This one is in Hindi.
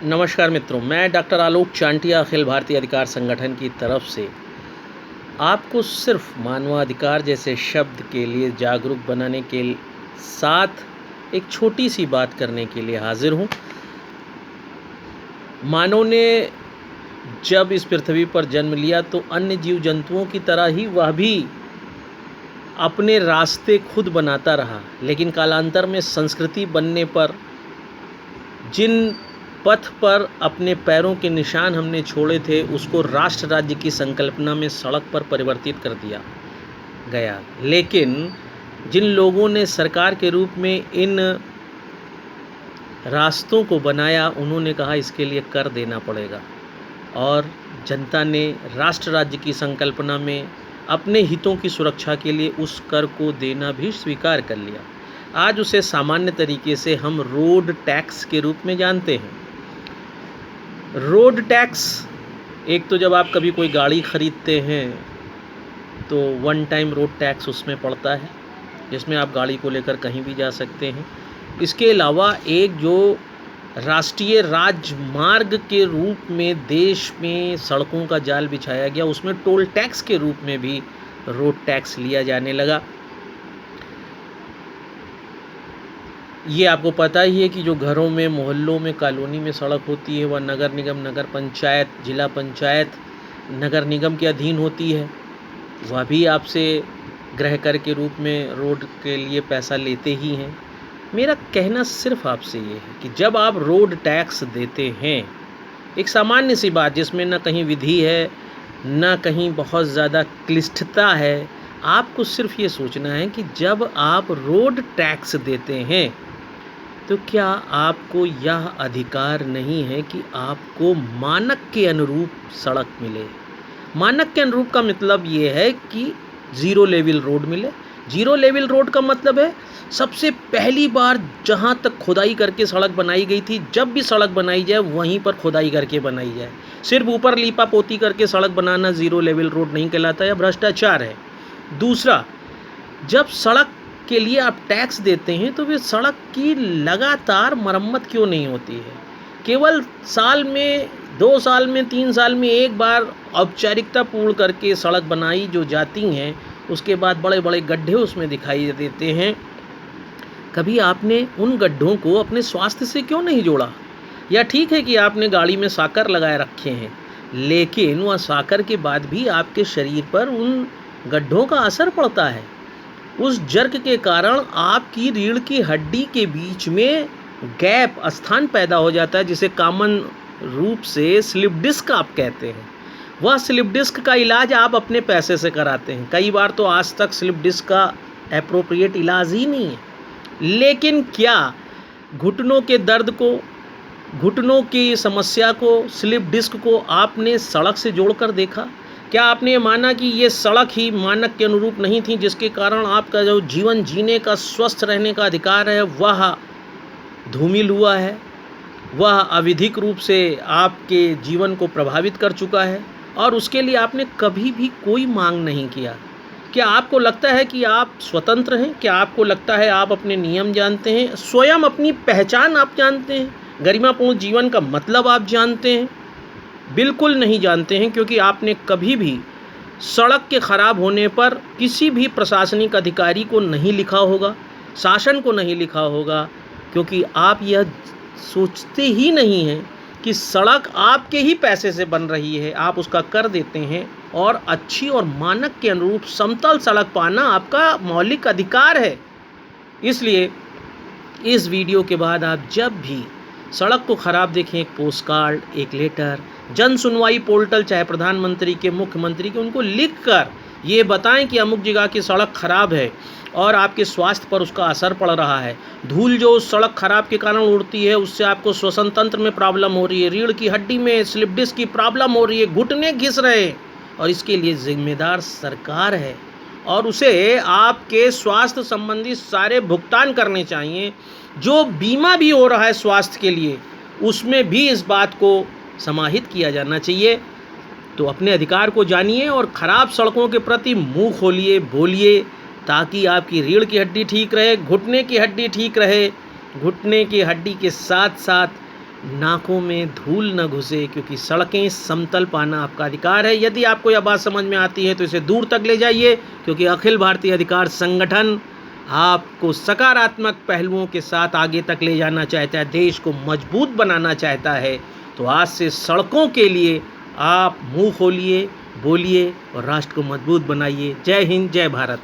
नमस्कार मित्रों, मैं डॉक्टर आलोक चांटिया अखिल भारतीय अधिकार संगठन की तरफ से आपको सिर्फ मानवाधिकार जैसे शब्द के लिए जागरूक बनाने के साथ एक छोटी सी बात करने के लिए हाजिर हूँ। मानव ने जब इस पृथ्वी पर जन्म लिया तो अन्य जीव जंतुओं की तरह ही वह भी अपने रास्ते खुद बनाता रहा, लेकिन कालांतर में संस्कृति बनने पर जिन पथ पर अपने पैरों के निशान हमने छोड़े थे उसको राष्ट्र राज्य की संकल्पना में सड़क पर परिवर्तित कर दिया गया। लेकिन जिन लोगों ने सरकार के रूप में इन रास्तों को बनाया, उन्होंने कहा इसके लिए कर देना पड़ेगा, और जनता ने राष्ट्र राज्य की संकल्पना में अपने हितों की सुरक्षा के लिए उस कर को देना भी स्वीकार कर लिया। आज उसे सामान्य तरीके से हम रोड टैक्स के रूप में जानते हैं। रोड टैक्स, एक तो जब आप कभी कोई गाड़ी ख़रीदते हैं तो वन टाइम रोड टैक्स उसमें पड़ता है, जिसमें आप गाड़ी को लेकर कहीं भी जा सकते हैं। इसके अलावा एक जो राष्ट्रीय राजमार्ग के रूप में देश में सड़कों का जाल बिछाया गया, उसमें टोल टैक्स के रूप में भी रोड टैक्स लिया जाने लगा। ये आपको पता ही है कि जो घरों में, मोहल्लों में, कॉलोनी में सड़क होती है वह नगर निगम, नगर पंचायत, जिला पंचायत, नगर निगम के अधीन होती है। वह भी आपसे गृह कर के रूप में रोड के लिए पैसा लेते ही हैं। मेरा कहना सिर्फ आपसे ये है कि जब आप रोड टैक्स देते हैं, एक सामान्य सी बात जिसमें ना कहीं विधि है, ना कहीं बहुत ज़्यादा क्लिष्टता है, आपको सिर्फ ये सोचना है कि जब आप रोड टैक्स देते हैं तो क्या आपको यह अधिकार नहीं है कि आपको मानक के अनुरूप सड़क मिले। मानक के अनुरूप का मतलब ये है कि ज़ीरो लेवल रोड मिले। ज़ीरो लेवल रोड का मतलब है सबसे पहली बार जहाँ तक खुदाई करके सड़क बनाई गई थी, जब भी सड़क बनाई जाए वहीं पर खुदाई करके बनाई जाए। सिर्फ ऊपर लीपा पोती करके सड़क बनाना ज़ीरो लेवल रोड नहीं कहलाता, यह भ्रष्टाचार है। दूसरा, जब सड़क के लिए आप टैक्स देते हैं तो वे सड़क की लगातार मरम्मत क्यों नहीं होती है। केवल साल में, 2 साल में, 3 साल में एक बार औपचारिकता पूर्ण करके सड़क बनाई जो जाती हैं, उसके बाद बड़े बड़े गड्ढे उसमें दिखाई देते हैं। कभी आपने उन गड्ढों को अपने स्वास्थ्य से क्यों नहीं जोड़ा। या ठीक है कि आपने गाड़ी में साकर लगाए रखे हैं, लेकिन वह साकर के बाद भी आपके शरीर पर उन गड्ढों का असर पड़ता है। उस जर्क के कारण आपकी रीढ़ की हड्डी के बीच में गैप, स्थान पैदा हो जाता है, जिसे कॉमन रूप से स्लिप डिस्क आप कहते हैं। वह स्लिप डिस्क का इलाज आप अपने पैसे से कराते हैं। कई बार तो आज तक स्लिप डिस्क का एप्रोप्रिएट इलाज ही नहीं है। लेकिन क्या घुटनों के दर्द को, घुटनों की समस्या को, स्लिप डिस्क को आपने सड़क से जोड़कर देखा? क्या आपने ये माना कि ये सड़क ही मानक के अनुरूप नहीं थी, जिसके कारण आपका जो जीवन जीने का, स्वस्थ रहने का अधिकार है वह धूमिल हुआ है, वह अविधिक रूप से आपके जीवन को प्रभावित कर चुका है, और उसके लिए आपने कभी भी कोई मांग नहीं किया? क्या आपको लगता है कि आप स्वतंत्र हैं? क्या आपको लगता है आप अपने नियम जानते हैं, स्वयं अपनी पहचान आप जानते हैं, गरिमापूर्ण जीवन का मतलब आप जानते हैं? बिल्कुल नहीं जानते हैं, क्योंकि आपने कभी भी सड़क के ख़राब होने पर किसी भी प्रशासनिक अधिकारी को नहीं लिखा होगा, शासन को नहीं लिखा होगा, क्योंकि आप यह सोचते ही नहीं हैं कि सड़क आपके ही पैसे से बन रही है, आप उसका कर देते हैं, और अच्छी और मानक के अनुरूप समतल सड़क पाना आपका मौलिक अधिकार है। इसलिए इस वीडियो के बाद आप जब भी सड़क को ख़राब देखें, एक पोस्ट कार्ड, एक लेटर, जन सुनवाई पोर्टल, चाहे प्रधानमंत्री के, मुख्यमंत्री के, उनको लिख कर ये बताएं कि अमुक जगह की सड़क ख़राब है और आपके स्वास्थ्य पर उसका असर पड़ रहा है। धूल जो उस सड़क ख़राब के कारण उड़ती है, उससे आपको श्वसन तंत्र में प्रॉब्लम हो रही है, रीढ़ की हड्डी में, स्लिप डिस्क की प्रॉब्लम हो रही है, घुटने घिस रहे हैं, और इसके लिए जिम्मेदार सरकार है, और उसे आपके स्वास्थ्य संबंधी सारे भुगतान करने चाहिए। जो बीमा भी हो रहा है स्वास्थ्य के लिए, उसमें भी इस बात को समाहित किया जाना चाहिए। तो अपने अधिकार को जानिए और ख़राब सड़कों के प्रति मुंह खोलिए, बोलिए, ताकि आपकी रीढ़ की हड्डी ठीक रहे, घुटने की हड्डी ठीक रहे, घुटने की हड्डी के साथ साथ नाकों में धूल न घुसे, क्योंकि सड़कें समतल पाना आपका अधिकार है। यदि आपको यह बात समझ में आती है तो इसे दूर तक ले जाइए, क्योंकि अखिल भारतीय अधिकार संगठन आपको सकारात्मक पहलुओं के साथ आगे तक ले जाना चाहता है, देश को मजबूत बनाना चाहता है। तो आज से सड़कों के लिए आप मुंह खोलिए, बोलिए और राष्ट्र को मजबूत बनाइए। जय हिंद, जय भारत।